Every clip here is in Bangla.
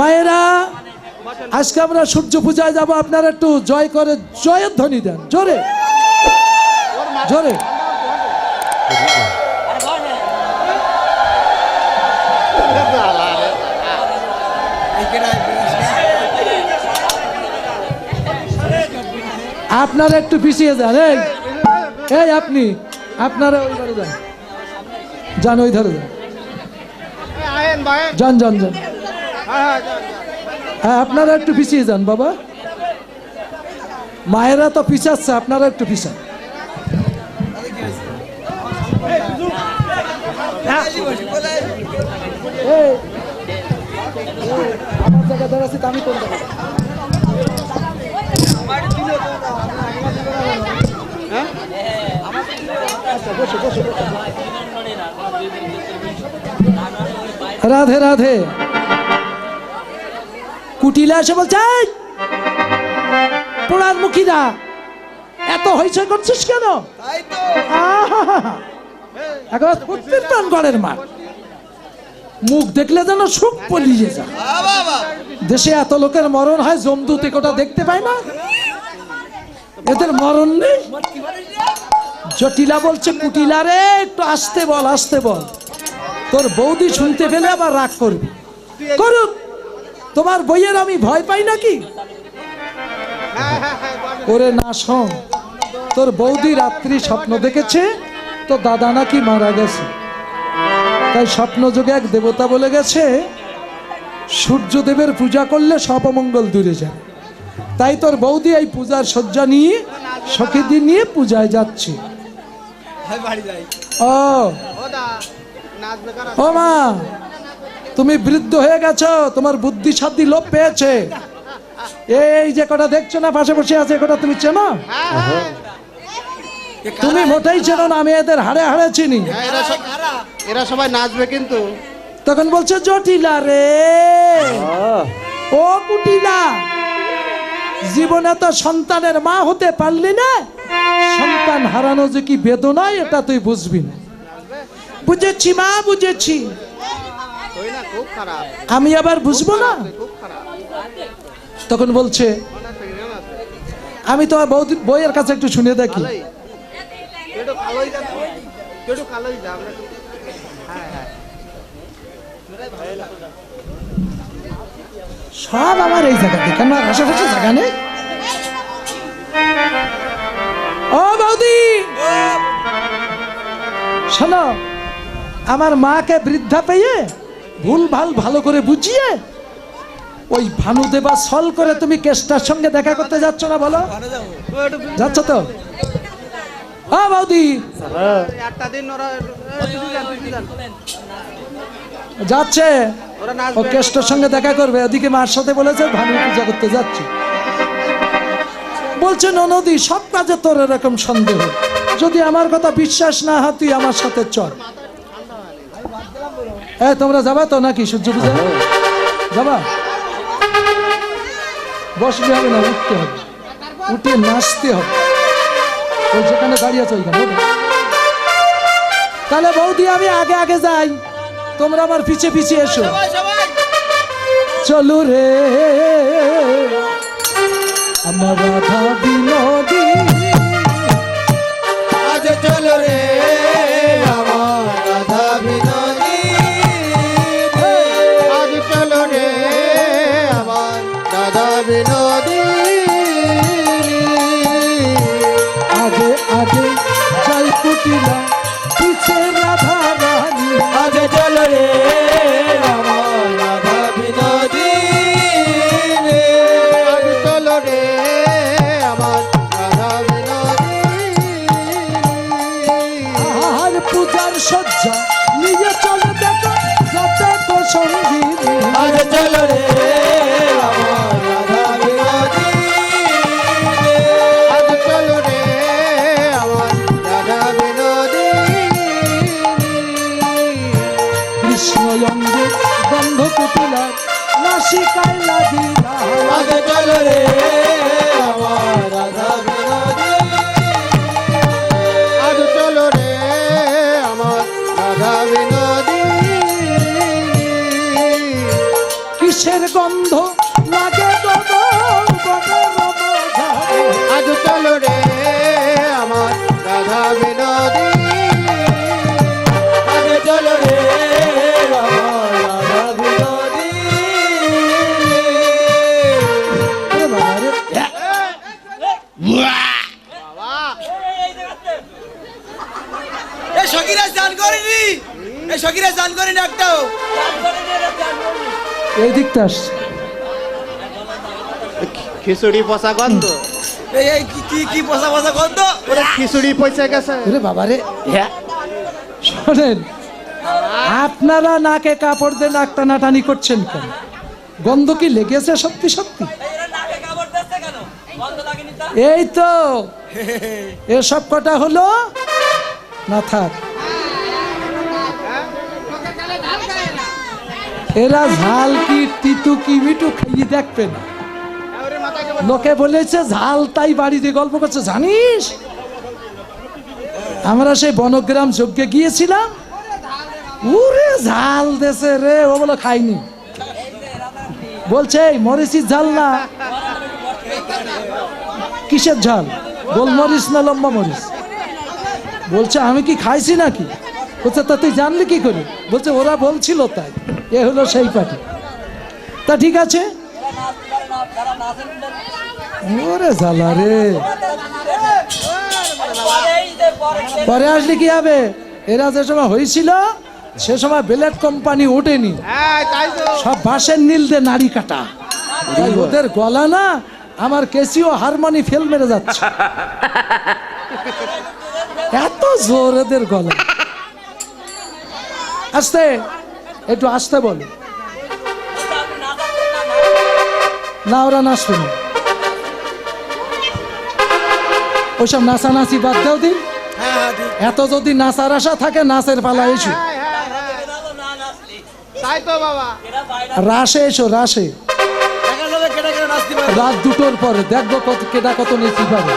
মায়েরা আজকে আমরা সূর্য পূজায় যাব, আপনারা একটু জয় করে জয়ের ধ্বনি দেন, জোরে জোরে। আপনারা একটু পিছিয়ে যান, এই আপনি আপনারা ওই ধারে যান, যান ওই ধারে যান, যান যান যান। হ্যাঁ আপনারা একটু পিছিয়ে যান বাবা, মায়েরা তো পিছাচ্ছে, আপনারা একটু পিছান। আমার জায়গা দাঁড়াচ্ছি তো আমি কোন জায়গায়? রাধে রাধে। কুটিলা এসে বলছে, পোড়ার মুখীরা এত হইচই করছিস কেন? গড়ের মা মুখ দেখলে যেন সুখ পলিয়ে যায়। দেশে এত লোকের মরণ হয়, জমদূত কোটা দেখতে পায় না, এদের মরণ নেই। জটিলা বলছে, কুটিলা রে একটু আসতে বল, আসতে বল, তোর বৌদি শুনতে পেলে আবার রাগ করবি। করুক, তোমার বইয়ের আমি ভয় পাই নাকি? ওরে না শোন, তোর বৌদি রাত্রি স্বপ্ন দেখেছে তো দাদা নাকি মারা গেছে, তাই স্বপ্ন যোগে এক দেবতা বলে গেছে সূর্যদেবের পূজা করলে সব অমঙ্গল দূরে যায়। তাই তোর বৌদি এই পূজার সজ্জা নিয়ে সখীদের নিয়ে পূজায় যাচ্ছে। ও মা, তুমি বৃদ্ধ হয়ে গেছো, তোমার বুদ্ধি সাধ্যি লোপ পেয়েছে। এই যে কটা দেখছো না পাশে বসে আছে, কটা তুমি চেনো? তুমি মোটেই চেনো না, আমি এদের হাড়ে হাড়ে চিনি। এরা সবাই নাচবে কিন্তু। তখন বলছে, জটিলা রে, ও কুটিলা, জীবনে তো সন্তানের মা হতে পারলি না, সন্তান হারানো যে কি বেদনায় এটা তুই বুঝবি না। বুঝেছি মা, বুঝেছি, আমি আবার বুঝবো না? তখন বলছে, আমি তো বইয়ের কাছে একটু শুনে দেখি। সব আমার এই জায়গাতে, কেন আশেপাশে জায়গা নেই? ও বৌদি শোনো, আমার মাকে বৃদ্ধা পেয়ে ভুল ভাল ভালো করে বুঝিয়ে ওই ভানু দেবা সল করে তুমি কেষ্টার সঙ্গে দেখা করতে যাচ্ছ না? বলো, যাচ্ছ তো? ও বৌদি যাচ্ছে, ও কেষ্টার সঙ্গে দেখা করবে, ওদিকে মার সাথে বলেছে ভানু পূজা করতে যাচ্ছে। বলছে, ননদি সব কাজে তোর এরকম সন্দেহ, যদি আমার কথা বিশ্বাস না হয় তুই আমার সাথে চল। তোমরা যাবা তো নাকি সূর্য পূজা? যাবা? বসলে হবে না, উঠতে হবে, উঠে নাচতে হবে, ওই যেখানে দাঁড়িয়ে আছে ওইখানে। তাহলে বৌদি আমি আগে আগে যাই, তোমরা আমার পিছে পিছে এসো। চলো রে আমার রাধা বিনোদী, আজ চলো রে আমার রাধা বিনোদী, আজ চলো রে আমার রাধা বিনোদী, আগে আগে যাই কুটিলা পিছে রাধা রানী, আজ চলো রে আমার রাধা বিনোদী, আজ চলো রে আমার রাধা বিনোদী। আর পূজার সজ্জা নিয়ে চলে দেখো যাতে তো সঙ্গী, আজ চলো রে আমার রাধা বিনোদী, আজ চলো রে আমার রাধা বিনোদী। কৃষ্ণ অঙ্গে গন্ধ কুটিলা নাসিকায় লাগিলা, আজ চলো রে আমার রাধা বিনোদী, আজ চলো রে আমার রাধা বিনোদী। কিসের গন্ধ লাগে গো বনের মাঝারে। আজ চলো রে আমার রাধা বিনোদিনী, আজ চলো রে আমার রাধা বিনোদিনী। ওরে বাবা রে। এই সখীরা চান করেনি, এই সখীরা চান করেনি একটাও। এই দিকটা আসছে। খিচুড়ি পচা গন্ধ, এই এই কি কি কি পচা পচা গন্ধ। ওরে খিচুড়ি পয়সা গেছে। ওরে বাবা রে। শোনেন, আপনারা নাকে কাপড় দিয়ে নাক টানাটানি করছেন কেন? গন্ধ কি লেগেছে সত্যি সত্যি? এই তো এসব কটা হলো না, থাক। এরা ঝাল কি তিতু কি মিটু খাইয়ে দেখবে না। লোকে বলেছে ঝাল, তাই বাড়িতে গল্প করছে। জানিস আমরা সেই বনগ্রাম যজ্ঞে গিয়েছিলাম, উরে ঝাল দেশে রে, ও বলে খাইনি। বলছে এই মরিচির ঝাল না, কিসের ঝাল? গোলমরিচ না লম্বা মরিচ? বলছে আমি কি খাইছি নাকি? বলছে তা তুই জানলি কি করে? বলছে ওরা বলছিল তাই। এ হলো সেই পার্টি। তা ঠিক আছে। ওরে ঝালা রে, পরে আসলে কি হবে? এরা যে সময় হয়েছিল সে সময় বেলেট কোম্পানি ওঠেনি, সব বাঁশের নীল দিয়ে নাড়ি কাটা। তাই ওদের গলা না আমার কেসিও হারমোনি ফেল মেরে যাচ্ছে, এত জোর এদের গলা। আস্তে, একটু আসতে বলো না, ওরা নাচবে না। ওইসব নাচানাচি বাদ দাও দিন। এত যদি নাচার আশা থাকে নাচের পালা এসো, তাই তো বাবা। রাসে এসো, রাসে দেখা যাবে কেটে কেটে নাচতে পারে। রাত 2টোর পরে দেখবো কত কেটা কত নেচি পারে।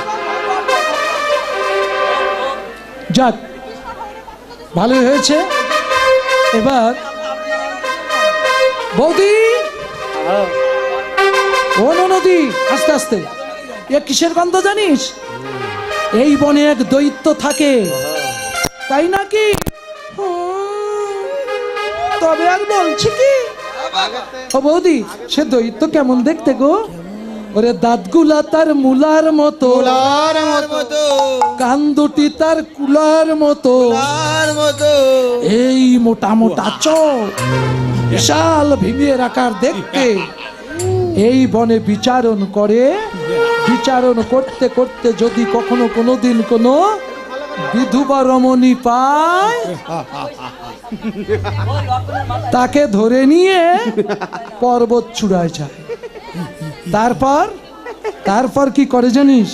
যাক, ভালোই হয়েছে। এবার বৌদি, ও নদী, আস্তে আস্তে। এ কিসের গন্ধ জানিস? এই বনে এক দৈত্য থাকে, তাই নাকি? তবে আর বলছি কি, ও বৌদি, সে দৈত্য কেমন দেখতে গো? ওরে দাঁতগুলা তার মুলার মতো, তোলার মতো, কান দুটি তার কুলার মতো, তার মতো এই মোটা মোটা চোখ, বিশাল ভীমের আকার দেখতে। এই বনে বিচারণ করে, বিচারণ করতে করতে যদি কখনো কোনোদিন কোনো বিধবা রমণী পায়, তাকে ধরে নিয়ে পর্বত চূড়ায় যায়। তারপর কি করে জানিস?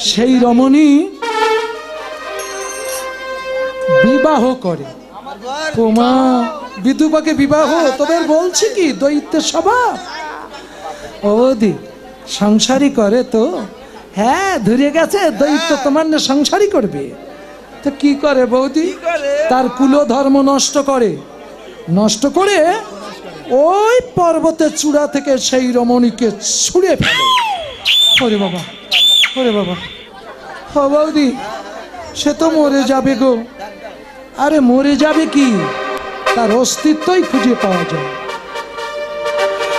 সেই রমণী বিবাহ করে। তোমা বিধবাকে বিবাহ, তোদের বলছি কি দৈত্যের স্বভাব। ওদি সংসারী করে তো, হ্যাঁ ধরে গেছে দৈত্য তোমার না সংসারী করবে। তো কি করে বৌদি? তার কুলধর্ম নষ্ট করে, নষ্ট করে ওই পর্বতের চূড়া থেকে সেই রমণীকে ছুঁড়ে ফেলে। ওরে বাবা, ওরে বাবা, ও বৌদি, সে তো মরে যাবে গো। আরে মরে যাবে কি, তার অস্তিত্বই খুঁজে পাওয়া যায়।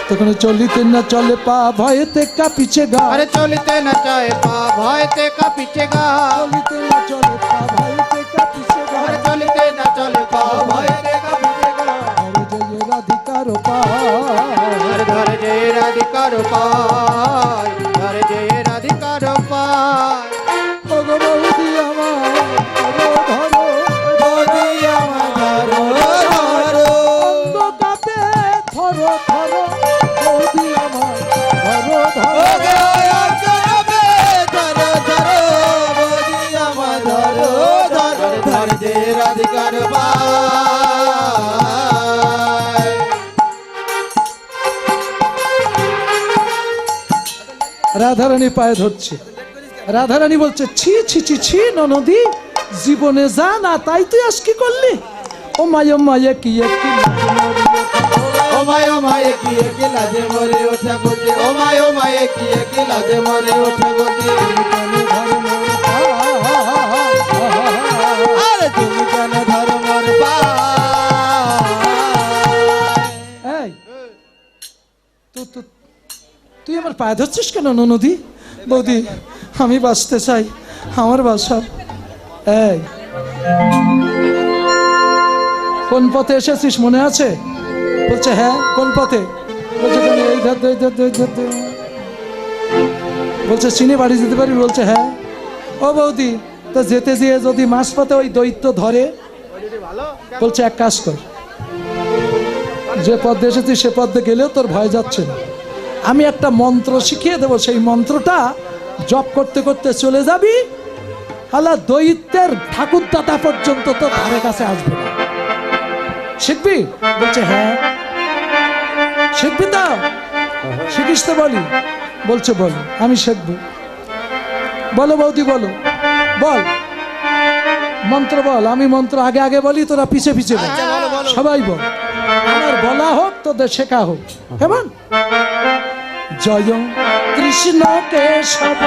তখন চলিতে না চলে পা, ভয়েতে কাঁপিছে গা। আরে চলিতে না চায় পা, ভয়তে কাঁপিছে গা। চলিতে না চলে পা, ভয়েতে কাঁপিছে গা। আরে চলিতে না চলে পা, ভয়তে কাঁপিছে গা। ধরে যে রাধিকার পায়, আরে ধরে যে রাধিকার পায়, ধরে যে রাধিকার পায়। ও গো বৌদি আমার ধরো ধরো, বৌদি আমার ধরো ধরো, অঙ্গ কাঁপে ধরো ধরো, বৌদি আমার ধরো ধরো। ওগে অঞ্জনাবে ধরো ধরো, বৌদি আমার ধরো ধরো, ধরে যে রাধিকার পায়। রাধারানী পায়ে ধরছে। রাধারানী বলছে ছি ছি ছি ছি ননদি, জীবনে যা না তাই তুই আজ কি করলি? ও মায় কি একটি ও লাজে মরে ওঠে গতি ও মায়ে কি লাজে মরে ওঠে গতি আরে তুমি কেন ধর্মর এই তুই আমার পায়ে ধরছিস কেন ননদি? বৌদি আমি বাঁচতে চাই, আমার বাসা। এই কোন পথে এসেছিস মনে আছে? বলছে হ্যাঁ। কোন পথে? বলছে এই ধর ধর ধর ধর ধর ধর। বলছে চিনে বাড়ি যেতে পারি? বলছে হ্যাঁ। ও বৌদি তো যেতে যেয়ে যদি মাঝ পথে ওই দৈত্য ধরে? বলছে এক কাজ কর, যে পথ দিয়ে এসেছিস সে পথ দিয়ে গেলেও তোর ভয় যাচ্ছে না, আমি একটা মন্ত্র শিখিয়ে দেবো, সেই মন্ত্রটা জপ করতে করতে চলে যাবি, হালা দৈত্যের ঠাকুর দাতা পর্যন্ত তোর ধারে কাছে আসবে না। শিখবি? বলছে হ্যাঁ। শিখবি তো? শিখিস তো? বলি। বলছে বল, আমি শিখবো। বলো বৌদি বলো, বল মন্ত্র বল। আমি মন্ত্র আগে আগে বলি, তোরা পিছে পিছে বল। সবাই বল, আমার বলা হোক তোদের শেখা হোক। কেমন? জয় কৃষ্ণ কেশব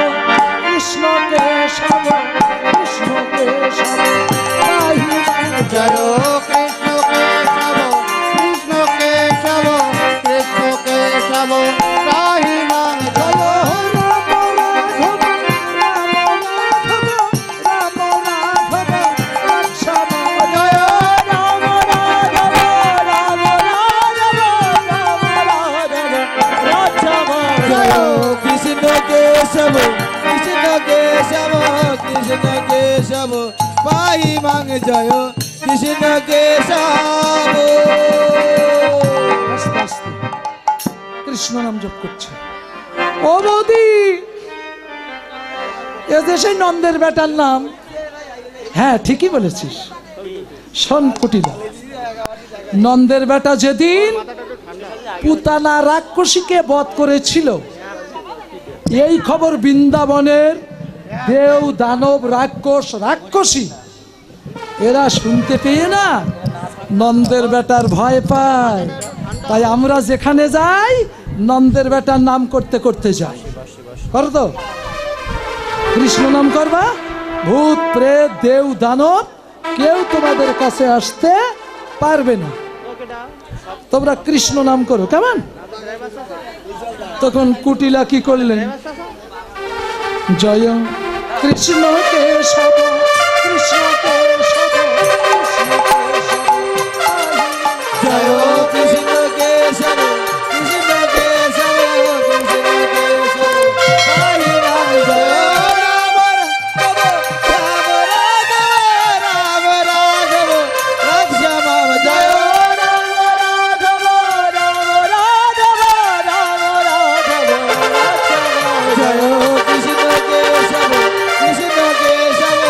কৃষ্ণ কেশব কৃষ্ণ কেশব জয় কৃষ্ণ কেশব কৃষ্ণ কেশব কৃষ্ণ কেশব রাহি মাং জয় কৃষ্ণ কেশব পাহি মাং জয় কৃষ্ণ কেশব। আস্তে আস্তে কৃষ্ণ নাম জপ করছে। ও বৌদি, এ যে সেই নন্দের বেটার নাম। হ্যাঁ ঠিকই বলেছিস। শোন কুটিলা, নন্দের বেটা যেদিন পুতানা রাক্ষসীকে বধ করেছিল, এই খবর বৃন্দাবনের দেব দানব রাক্ষস রাক্ষসী এরা শুনতে পেয়ে না নন্দের বেটার ভয় পায়। তাই আমরা যেখানে যাই নন্দের বেটার নাম করতে করতে যাই। করো তো? কৃষ্ণ নাম করবা, ভূত প্রেত দেব দানব কেউ তোমাদের কাছে আসতে পারবে না। তোমরা কৃষ্ণ নাম করো। কেমন? তখন কুটিলা কি করলেন? জয় কৃষ্ণ কেশব কৃষ্ণ কেশব কৃষ্ণ কেশব জয় কৃষ্ণ কেশব কৃষ্ণ কেশব কৃষ্ণ কেশব পাহি মাং জয় রাম রাম রাঘব রাঘব জয় রাম রাঘব রাম রাঘব রাম রাঘব জয় কৃষ্ণ কেশব কৃষ্ণ কেশব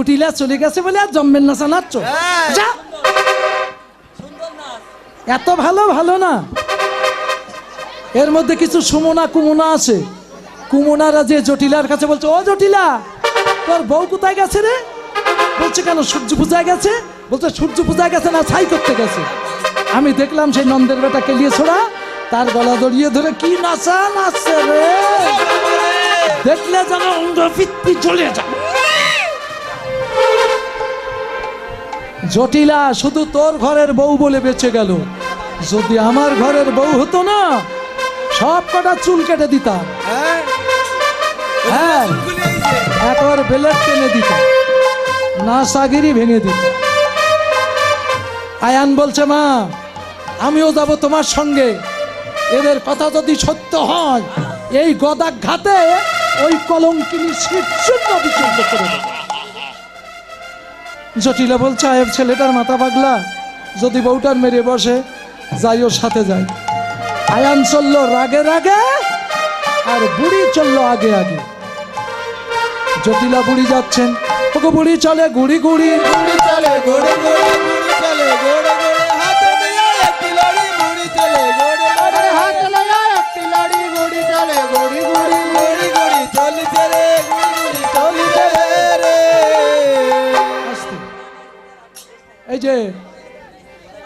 কুটিলা চলে গেছে বলে আর জম্মের নাচা নাচছো? হ্যাঁ। যা। এত ভালো ভালো না, এর মধ্যে কিছু সুমনা কুমনা আছে। কুমনারা যে জটিলার কাছে বলছে, ও জটিলা তোর বউ কোথায় গেছে রে? বলছে কেন, সূর্য পূজায় গেছে। বলছে সূর্য পূজায় গেছে না ছাই করতে গেছে? আমি দেখলাম সেই নন্দের বেটা কেলিয়ে ছোড়া তার গলা দড়িয়ে ধরে কি নাচা নাচছে রে, দেখলে যেন অঙ্গভিত্তি চলে যায়। জটিলা শুধু তোর ঘরের বউ বলে বেঁচে গেল, যদি আমার ঘরের বউ হতো না সব কটা চুল কেটে দিতাম। হ্যাঁ হ্যাঁ, চুলগুলি এই যে। একবার বেলেট টেনে দিতাম, নাসাগিরি ভেঙে দিতাম। আয়ান বলছে, মা আমিও যাব তোমার সঙ্গে, এদের কথা যদি সত্য হয় এই গদাঘাতে ওই কলঙ্কিনী শীর্ষণ্য বিচূর্ণ করে দেব। জটিলা বলছে, আয়ের ছেলেটার মাথা পাগলা, যদি বউটার মেরে বসে যাই ওর সাথে যাই। আয়ান চললো রাগে রাগে আর বুড়ি চললো আগে আগে। জটিলা বুড়ি যাচ্ছেন, ওকে বুড়ি চলে গুড়ি গুড়ি, বুড়ি চলে গোড়ে গোড়ে, বুড়ি চলে গোড়ে গোড়ে, হাতে নিয়ে একটি লড়ি, বুড়ি চলে গোড়ে গোড়ে, হাত লাগা একটি লড়ি, গুড়ি চলে গুড়ি গুড়ি। গুড়ি গুড়ি চলিছে রে, গুড়ি গুড়ি চলিছে রে। আস্তে। এই যে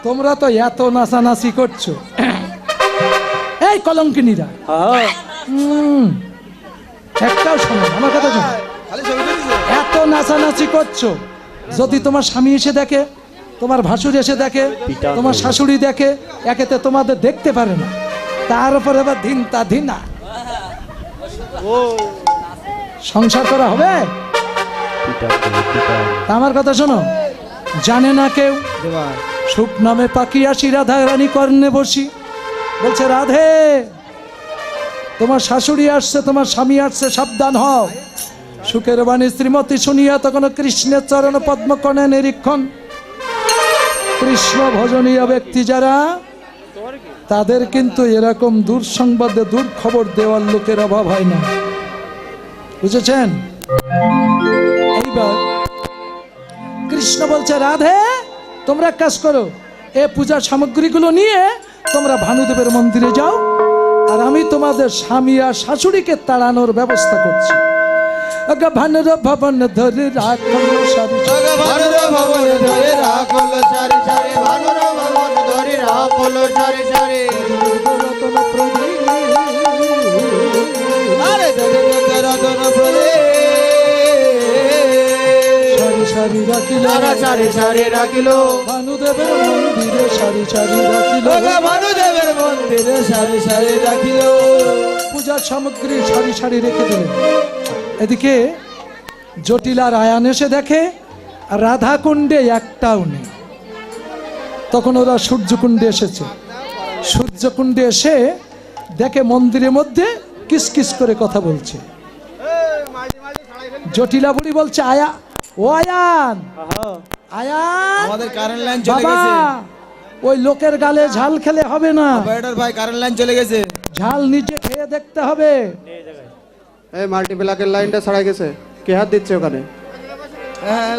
তোমরা তো এত নাচানাচি করছো, এই কলঙ্কিনীরা একটাও শোনো না, আমার কথা শোনো। খালি ছবি তুলছে। এত নাচানাচি করছো, যদি তোমার স্বামী এসে দেখে, তোমার ভাসুর এসে দেখে, তোমার শাশুড়ি দেখে, একেতে তোমাদের দেখতে পারে না, তার উপর আবার ধিনতা ধিনা, সংসার করা হবে? তা আমার কথা শোনো, জানে না কেউ সুখ নামে পাখি আসি রাধা রানী কর্ণে বসি। বলছে রাধে তোমার শাশুড়ি আসছে, তোমার স্বামী আসছে, সাবধান হও। সুখের বাণী শ্রীমতী শুনিয়া তখন কৃষ্ণের চরণ পদ্ম কর্ণে নিরীক্ষণ। কৃষ্ণ ভজনীয় ব্যক্তি যারা, তাদের কিন্তু এরকম দূর সংবাদে দূর খবর দেওয়ার লোকের অভাব হয় না, বুঝেছেন? এইবার কৃষ্ণ বলছে, রাধে তোমরা এক কাজ করো, এ পূজার সামগ্রীগুলো নিয়ে তোমরা ভানুদেবের মন্দিরে যাও, আর আমি তোমাদের স্বামী আর শাশুড়িকে তাড়ানোর ব্যবস্থা করছি। ভানুর ভবন ধরে রাখল সারি সারি, ভানুর ভবন ধরে রাখল সারি সারি, ভানুর ভবন ধরে রাখল সারি সারি। রতন প্রদীপ। আরে রতন প্রদীপ। সারি সারি রাখিল, তারা সারি সারি রাখিল, ভানুদেবের মন্দিরে সারি সারি রাখিল, ভানুদেবের মন্দিরে সারি সারি রাখিল। পূজার সামগ্রী সারি সারি রেখে দিলেন। এদিকে জটিলার আয়ান এসে দেখে রাধাকুণ্ডে একটাও নেই। তখন ওরা সূর্যকুণ্ডে এসেছে, সূর্যকুণ্ডে এসে দেখে মন্দিরের মধ্যে কিসকিস করে কথা বলছে। জটিলা বুড়ি বলছে, আয়া ও আয়ান, আয়ান আমাদের কারেন্ট লাইন চলে বাবা, গেছে। ওই লোকের গালে ঝাল খেলে হবে না, অপারেটর ভাই কারেন্ট লাইন চলে গেছে। ঝাল নিজে খেয়ে দেখতে হবে। এই মাল্টিপ্লাকের লাইনটা ছাড়া গেছে, কে হাত দিচ্ছে ওখানে? হ্যাঁ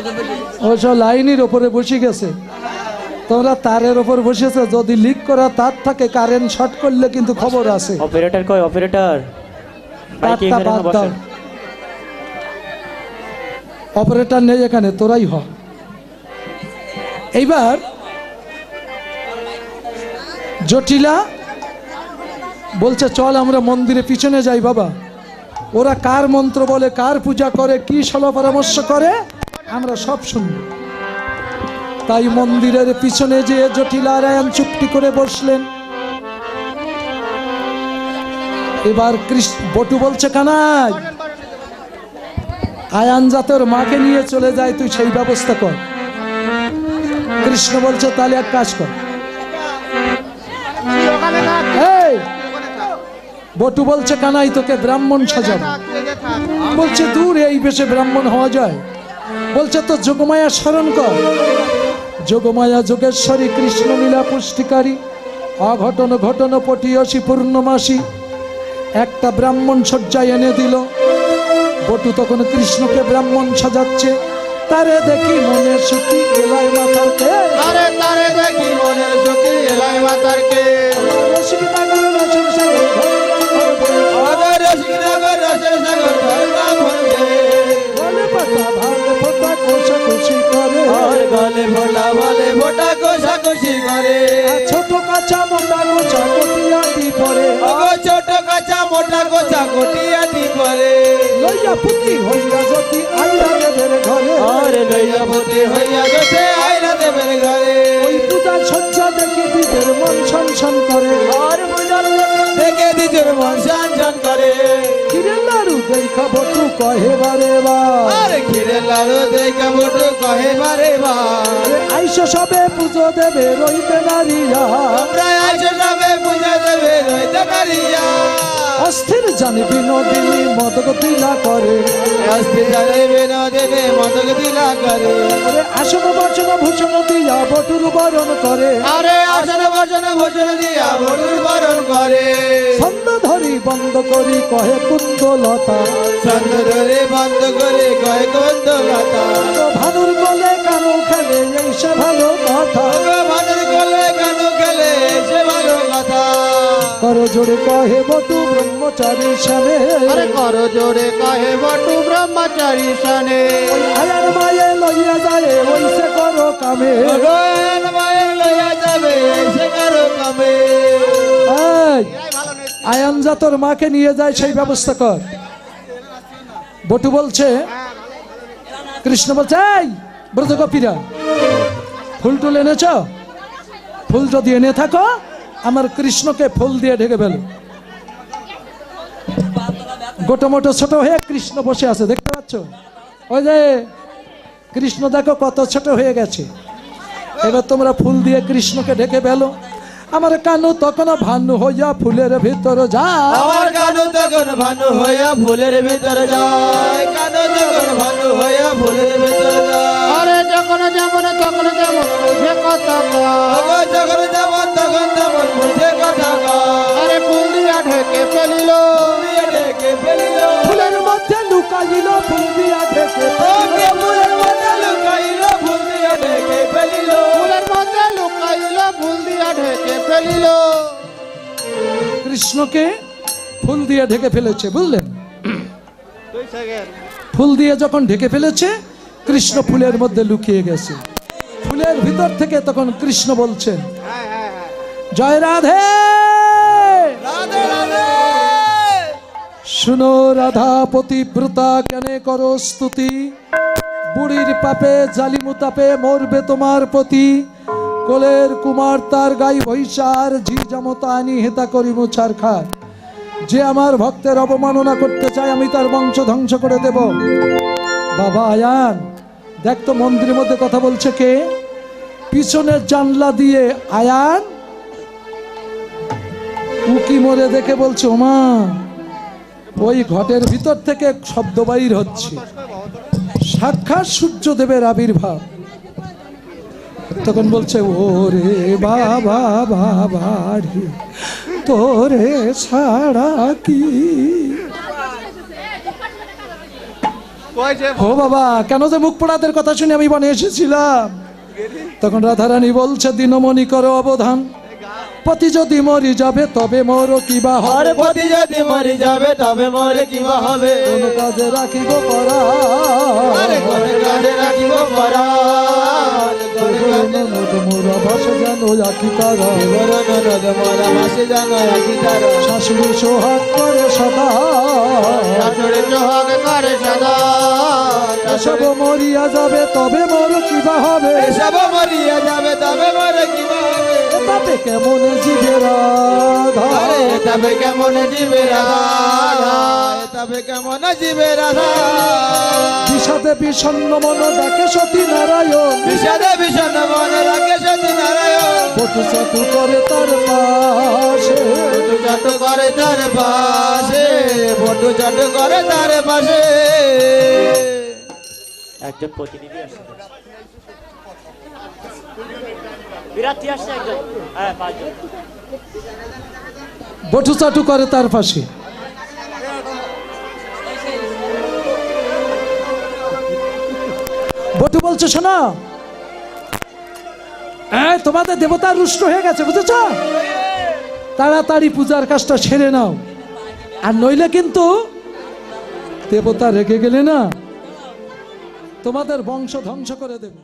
ও সব লাইনের ওপরে বসে গেছে, তোমরা তারের ওপর বসেছে, যদি লিক করা তার থাকে কারেন্ট শর্ট করলে কিন্তু খবর আছে। অপারেটর কই? অপারেটর তারটা বাদ দাও, অপারেটর নেই এখানে, তোরাই হ। এইবার জটিলা বলছে, চল আমরা মন্দিরে পিছনে যাই বাবা, ওরা কার মন্ত্র বলে, কার পূজা করে, কি সলা পরামর্শ করে আমরা সব শুনব। তাই মন্দিরের পিছনে যে জটিলা আর আয়ান চুপটি করে বসলেন। এবার বটু বলছে, কানাই আয়ান যাতে ওর মাকে নিয়ে চলে যায় তুই সেই ব্যবস্থা কর। কৃষ্ণ বলছে, তাহলে এক কাজ কর। এই বটু বলছে, কানাই তোকে ব্রাহ্মণ সাজাবো। বলছে, দূর, এই বেশে ব্রাহ্মণ হওয়া যায়? বলছে, তো যোগমায়া স্মরণ কর। যোগমায়া যোগেশ্বরী, কৃষ্ণ লীলা পুষ্টিকারী, অঘটন ঘটন পটিয়সী পূর্ণমাসী, একটা ব্রাহ্মণ সজ্জায় এনে দিল। বটু তখন কৃষ্ণকে ব্রাহ্মণ সাজাচ্ছে, তারে দেখি মনে সুখী এলাই মাথার কে তারে তারে দেখি মনের সুখী এলাই মাতার কে রসিক নাগর রসিক সাগর আমাদের রসিকনগর রসের সাগর ধরলাম হইবে। বলে পাতা ভালে ফোটা কোষা খুশি করে আর গলে ভোলা বলে ভোটা কোষাকুষি করে। ছোট কাঁচা মোটা গোছা কটিয়াটি পরে ওগো ছোট কাঁচা মোটা কোচা কটিয়াটি পরে। লইয়া পুতি হইয়া যদি আইরা দেবের ঘরে আর লইয়া পতি হইয়া গেছে আইনা দেবের ঘরে। ওই পূজার সজ্জা দেখি দিদের মন সনসন করে আর পূজার দেখে দিজুর মন সানসান করে। কিরে লাড়ু দেখা বটু কহে বারে বা আর ক্ষীরের লাড়ু দেখা বটু কহে বারে বার। আইসো সবে পুজো দেবে রইবে নারীরা আমরা আইসো সবে পূজা দেবে রইতে নারিয়া। অস্থির জানি বিনোদিনী মদক দিলা করে আস্তে জানে বিনোদিনে মদক দিলা করে। ওরে আসন বচন ভূষণ দিয়া বটুর বরণ করে আরে আসন বচন ভোজন দিয়া বটুর বরণ করে। ছন্দ ধরি বন্ধ করি কহে কুন্দলতা ছন্দ ধরে বন্ধ করে কয় কুন্দলতা। তো ভানুর গলে কানু খেলে এই সে ভালো কথা ওগো ভানুর কোলে গানু খেলে সে ভালো কথা। করো জোরে কহে বটু ব্রহ্মচারী সামে আরে করো জোরে কহে বটু ব্রহ্মচারী সনে আয়ার মায়ে লইয়া যায় ওই সে করো কামে ভগবান মায়ের লইয়া যাবে সে কারো কামে। এই, আয়ান যা তোর মাকে নিয়ে যায় সেই ব্যবস্থা কর। বটু বলছে কৃষ্ণ বলছে এই ব্রত কপিরা ফুল টুল এনেছ ফুল যদি এনে থাকো আমার কৃষ্ণকে ফুল দিয়ে ঢেকে ফেলো। গোটো মোটো ছোট হয়ে কৃষ্ণ বসে আছে দেখতে পাচ্ছ ওই যে কৃষ্ণ দেখো কত ছোট হয়ে গেছে। এবার তোমরা ফুল দিয়ে কৃষ্ণকে ঢেকে ফেলো। আমার কানু তখন ভানু হইয়া ফুলের ভিতর যা আমার কানু তখন ভানু হইয়া ফুলের ভিতর যায়। কানু তখন ভানু হইয়া ফুলের ভিতর যায়। আরে যখন যেমন তখন যেমন বুঝে কথা কয়। ওগো যখন যেমন তখন তেমন বুঝে কথা কয়। আরে ফুল দিয়া ঢেকে ফেলিল দিয়ে ঢেকে ফেলিল। ফুলের মধ্যে লুকাইল ফুল দিয়া ঢেকে ওকে ফুলের মধ্যে লুকাইল ফুল দিয়ে ঢেকে ফেলিল। ফুলের মধ্যে লুকাইল ফুল দিয়া ঢেকে ফেলিল কৃষ্ণকে ফুল দিয়ে ঢেকে ফেলেছে বুঝলেন। ফুল দিয়ে যখন ঢেকে ফেলেছে কৃষ্ণ ফুলের মধ্যে লুকিয়ে গেছে। ফুলের ভিতর থেকে তখন কৃষ্ণ বলছেন জয় রাধে রাধে রাধে। শুনো রাধা পতিব্রতা কেনে করো স্তুতি বুড়ির পাপে জালিমু তাপে মরবে তোমার পতি কোলের কুমার তার গাই বৈশার ঝি জামতানি হেতা করি মুছার খার যে আমার ভক্তের অবমাননা করতে চায় আমি তার বংশ ধ্বংস করে দেব। বাবা আয়ান দেখ তো মন্দিরের মধ্যে কথা বলছে কে পিছনের জানলা দিয়ে আয়ান উকি মরে দেখে বলছে ওমা ওই ঘটের ভিতর থেকে শব্দ বাইর হচ্ছে সাক্ষাৎ সূর্যদেবের আবির্ভাব। তখন বলছে ওরে বাবা বাবা রে তোরে ছাড়া কি ও বাবা কেন যে মুখ পোড়াদের কথা শুনে আমি বনে এসেছিলাম। তখন রাধারানী বলছে দিনমণি করো অবধান পতি যদি মরি যাবে তবে মোর কিবা আর হবে পতি যদি মরি যাবে তবে মরে কিবা হবে। কোন কাজে রাখিব পরা আরে ঘরে কাজে রাখিব পরাণ। ঘরে কাজে মোরা ভাসে যেন আঁকি তারা বড় ননদ মোরা ভাসে জানো একই তারা। শাশুড়ি সোহাগ করে সদা শাশুড়ি সোহাগ করে সদা এসব মরিয়া যাবে তবে মোর কিবা হবে এসব মরিয়া যাবে তবে মরে কিবা হবে। তাতে কেমন জীবে রাধা আরে তবে কেমন জীবে রাধা। তবে কেমন জীবে রাধা। বিষাদে বিষণ্ণ মন ডাকে সতী নারায়ণ বিষাদে বিষণ মনে রাখে সতী নারায়ণ। বটু চাটু করে তার পাশে বটু চাটু করে তার পাশে। বটু চাটু করে তার পাশে। একজন প্রতিনিধি আসছে বিরাটি আসছে একজন হ্যাঁ 5 জন বটু চাটু করে তার পাশে বটু বলছে শোনো, তোমাদের দেবতা রুষ্ট হয়ে গেছে, বুঝেছ? তাড়াতাড়ি পূজার কাজটা সেরে নাও, আর নইলে কিন্তু দেবতা রেগে গেলে না তোমাদের বংশ ধ্বংস করে দেবে।